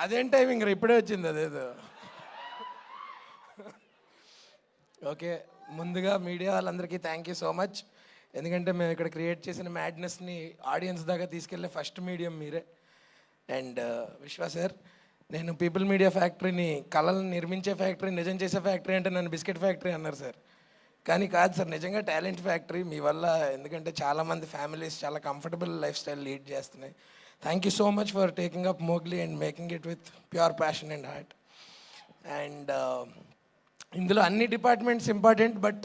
అదేం టైమింగ్ ఇప్పుడే వచ్చింది అదేదో. ఓకే, ముందుగా మీడియా వాళ్ళందరికీ థ్యాంక్ యూ సో మచ్. ఎందుకంటే మేము ఇక్కడ క్రియేట్ చేసిన మ్యాడ్నెస్ని ఆడియన్స్ దాకా తీసుకెళ్ళే ఫస్ట్ మీడియం మీరే. అండ్ విశ్వా సార్, నేను పీపుల్ మీడియా ఫ్యాక్టరీని కళలను నిర్మించే ఫ్యాక్టరీ, నిజం చేసే ఫ్యాక్టరీ అంటే నన్ను బిస్కెట్ ఫ్యాక్టరీ అన్నారు సార్. కానీ కాదు సార్, నిజంగా టాలెంట్ ఫ్యాక్టరీ మీ వల్ల. ఎందుకంటే చాలామంది ఫ్యామిలీస్ చాలా కంఫర్టబుల్ లైఫ్ స్టైల్ లీడ్ చేస్తున్నాయి. Thank you so much for taking up Mowgli and making it with pure passion and heart. And ఇందులో అన్ని డిపార్ట్మెంట్స్ ఇంపార్టెంట్, బట్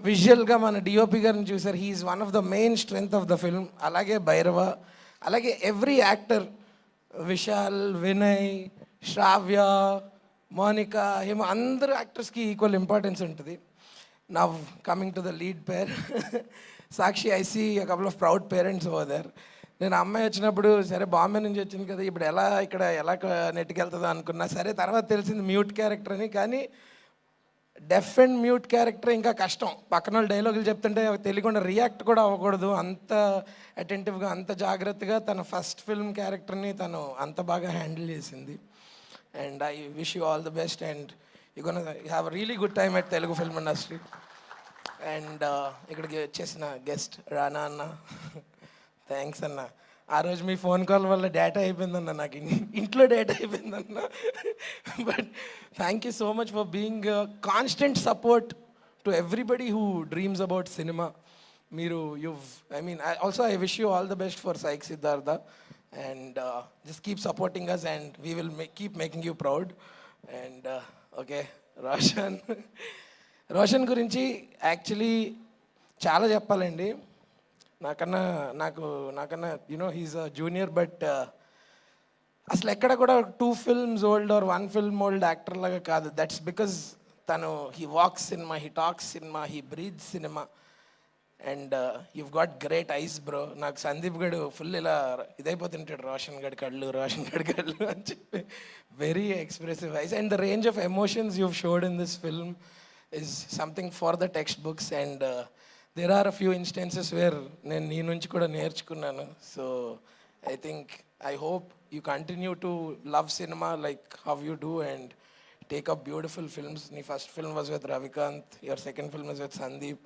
విజువల్గా మన డిఓపి గారిని చూసారు. He's one of the main strength of the film. అలాగే భైరవ, అలాగే every actor, Vishal, Vinay, Shravya, Monika, Hima, అందరు యాక్టర్స్కి equal importance ఉంటుంది. Now coming to the lead pair Sakshi, I see a couple of proud parents over there. నేను అమ్మాయి వచ్చినప్పుడు సరే బాంబే నుంచి వచ్చింది కదా, ఇప్పుడు ఇక్కడ ఎలా నెట్టుకెళ్తుందో అనుకున్నా. సరే తర్వాత తెలిసింది మ్యూట్ క్యారెక్టర్ అని. కానీ డెఫ్ అండ్ మ్యూట్ క్యారెక్టర్ ఇంకా కష్టం. పక్కన వాళ్ళు డైలాగులు చెప్తుంటే తెలియకుండా రియాక్ట్ కూడా అవ్వకూడదు. అంత అటెంటివ్గా, అంత జాగ్రత్తగా తన ఫస్ట్ ఫిల్మ్ క్యారెక్టర్ని తను అంత బాగా హ్యాండిల్ చేసింది. And I wish you all the best and you gonna have a really good time at Telugu film industry. And ఇక్కడికి వచ్చేసిన గెస్ట్ రానా అన్న, థ్యాంక్స్ అన్న. ఆ రోజు మీ ఫోన్ కాల్ వల్ల డేటా అయిపోయిందన్న, నాకు ఇంట్లో డేటా అయిపోయిందన్న. But thank you so much for being constant support to everybody who dreams about cinema. మీరు also I wish you all the best for psych Siddhartha. And just keep supporting us and we will keep making you proud. And okay, Roshan గురించి actually చాలా చెప్పాలండి. నాకన్నా he's a junior, but అసలు ఎక్కడ కూడా 2 films old or 1 film old actor లాగా కాదు. That's because తను he walks cinema, he talks cinema, he breathe cinema. And you've got great eyes bro. నాకు సందీప్ గడు ఫుల్ ఇలా ఇదైపోతుంటాడు, రోషన్ గడి కళ్ళు అని చెప్పి. Very expressive eyes and the range of emotions you've showed in this film is something for the textbooks. And there are a few instances where నేను నీ నుంచి కూడా నేర్చుకున్నాను. So I hope you continue to love cinema like how you do and take up beautiful films. Your first film was with Ravikant, your second film was with Sandeep.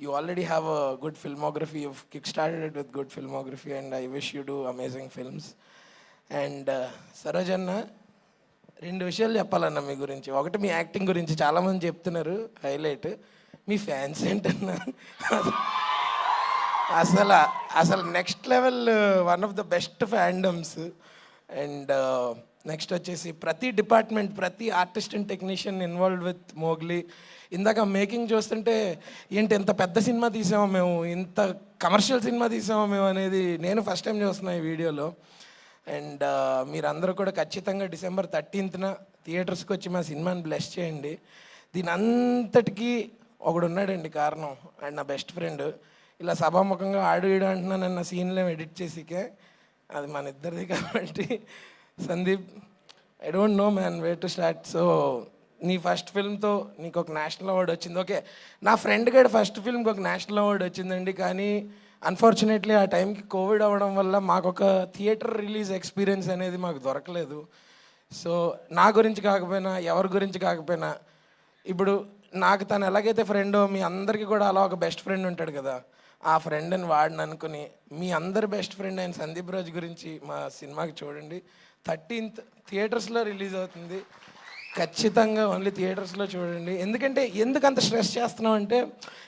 You already have a good filmography. You've kickstarted it with good filmography and I wish you do amazing films. And Saroj అన్న, 2 విషయాలు చెప్పాలన్న మీ గురించి. ఒకటి మీ acting గురించి చాలామంది చెప్తున్నారు highlight. మీ fans ఏంటన్నా అసలు next level, one of the best fandoms. And next వచ్చేసి ప్రతి డిపార్ట్మెంట్, ప్రతి artist and technician involved with Mowgli. ఇందాక మేకింగ్ చూస్తుంటే ఏంటి ఎంత పెద్ద సినిమా తీసామో మేము, ఇంత కమర్షియల్ సినిమా తీసామో మేము అనేది నేను ఫస్ట్ టైం చూస్తున్నా ఈ వీడియోలో. అండ్ మీరందరూ కూడా ఖచ్చితంగా December 13th థియేటర్స్కి వచ్చి మా సినిమాని బ్లెస్ చేయండి. దీని అంతటికీ ఒకడు ఉన్నాడండి కారణం, అండ్ నా బెస్ట్ ఫ్రెండ్. ఇలా సభాముఖంగా ఆడు ఈడు అంటున్నా నన్ను సీన్లో ఎడిట్ చేసికే, అది మన ఇద్దరిది కాబట్టి. Sandeep, I don't know man where to start. So నీ ఫస్ట్ ఫిల్మ్తో నీకు ఒక నేషనల్ అవార్డు వచ్చింది. ఓకే, నా ఫ్రెండ్ గడి ఫస్ట్ ఫిల్మ్కి ఒక నేషనల్ అవార్డు వచ్చిందండి. కానీ అన్ఫార్చునేట్లీ ఆ టైంకి కోవిడ్ అవ్వడం వల్ల మాకు ఒక థియేటర్ రిలీజ్ ఎక్స్పీరియన్స్ అనేది మాకు దొరకలేదు. సో నా గురించి కాకపోయినా, ఎవరి గురించి కాకపోయినా, ఇప్పుడు నాకు తను ఎలాగైతే ఫ్రెండో మీ అందరికీ కూడా అలా ఒక బెస్ట్ ఫ్రెండ్ ఉంటాడు కదా, ఆ ఫ్రెండ్ అని వాడిని అనుకుని మీ అందరి బెస్ట్ ఫ్రెండ్ అయిన సందీప్ రాజ్ గురించి మా సినిమాకి చూడండి. 13th థియేటర్స్లో రిలీజ్ అవుతుంది. ఖచ్చితంగా ఓన్లీ థియేటర్స్లో చూడండి. ఎందుకు అంత స్ట్రెస్ చేస్తున్నాం అంటే,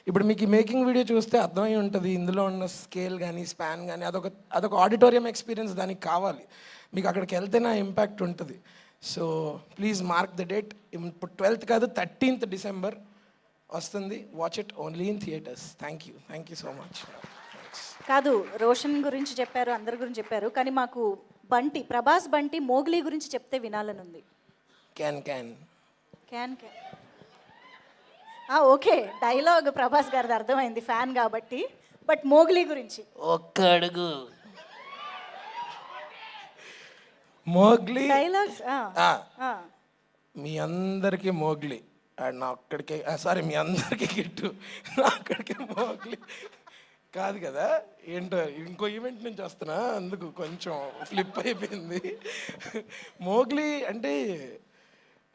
ఇప్పుడు మీకు ఈ మేకింగ్ వీడియో చూస్తే అర్థమై ఉంటుంది. ఇందులో ఉన్న స్కేల్ కానీ స్పాన్ కానీ అదొక ఆడిటోరియం ఎక్స్పీరియన్స్ దానికి కావాలి. మీకు అక్కడికి వెళ్తేనే ఇంపాక్ట్ ఉంటుంది. So please mark the date. ఇప్పుడు 12th కాదు, 13th December వస్తుంది. Watch it only in theatres. Thank you so much. కాదు, రోషన్ గురించి చెప్పారు, అందరి గురించి చెప్పారు, కానీ మాకు ప్రభాస్ బంటి మోగ్లీ గురించి చెప్తే వినాలని ఉంది. క్యాన్ ఓకే, డైలాగ్ ప్రభాస్ గారిది అర్థమైంది, ఫ్యాన్ కాబట్టి. బట్ మోగ్లీ గురించి ఒక్క అడుగు. మోగ్లీ డైలాగ్స్ మీ అందరికీ మోగ్లీ, అండ్ నా అక్కడికే మీ అందరికీ గిట్టు, నా అక్కడికే మోగ్లీ. కాదు కదా, ఏంటో ఇంకో ఈవెంట్ నుంచి వస్తున్నా, అందుకు కొంచెం ఫ్లిప్ అయిపోయింది. మోగ్లీ అంటే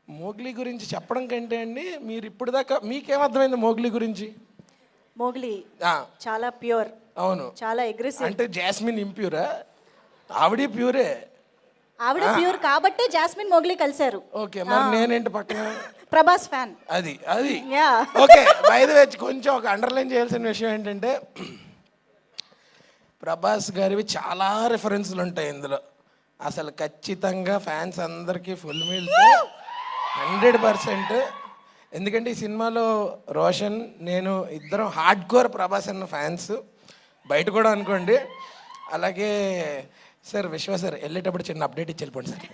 మోగ్లీ గురించి చెప్పడం కంటే అండి, మీరు ఇప్పుడు దాకా మీకేమర్థమైంది మోగ్లీ గురించి? మోగ్లీ ఆ, చాలా ప్యూర్, అవును. చాలా అగ్రెసివ్. అంటే జాస్మిన్ ఇంప్యూరా? ఆవిడ ప్యూరే. ఆవిడ ప్యూర్ కాబట్టే జాస్మిన్ మోగ్లీ కలిశారు. ఓకే, మరి నేనేంటి పక్కన? ప్రభాస్ ఫ్యాన్. అది అది yeah. Okay. By the way కొంచెం ఒక అండర్లైన్ చేయాల్సిన విషయం ఏంటంటే, ప్రభాస్ గారివి చాలా రిఫరెన్స్లు ఉంటాయి ఇందులో. అసలు ఖచ్చితంగా ఫ్యాన్స్ అందరికీ ఫుల్ మీల్స్ 100%. ఎందుకంటే ఈ సినిమాలో రోషన్ నేను ఇద్దరం హార్డ్ కోర్ ప్రభాస్ అన్న ఫ్యాన్స్, బయట కూడా అనుకోండి. అలాగే సార్ విశ్వ సార్ వెళ్ళేటప్పుడు చిన్న అప్డేట్ ఇచ్చి వెళ్ళిపోండి సార్.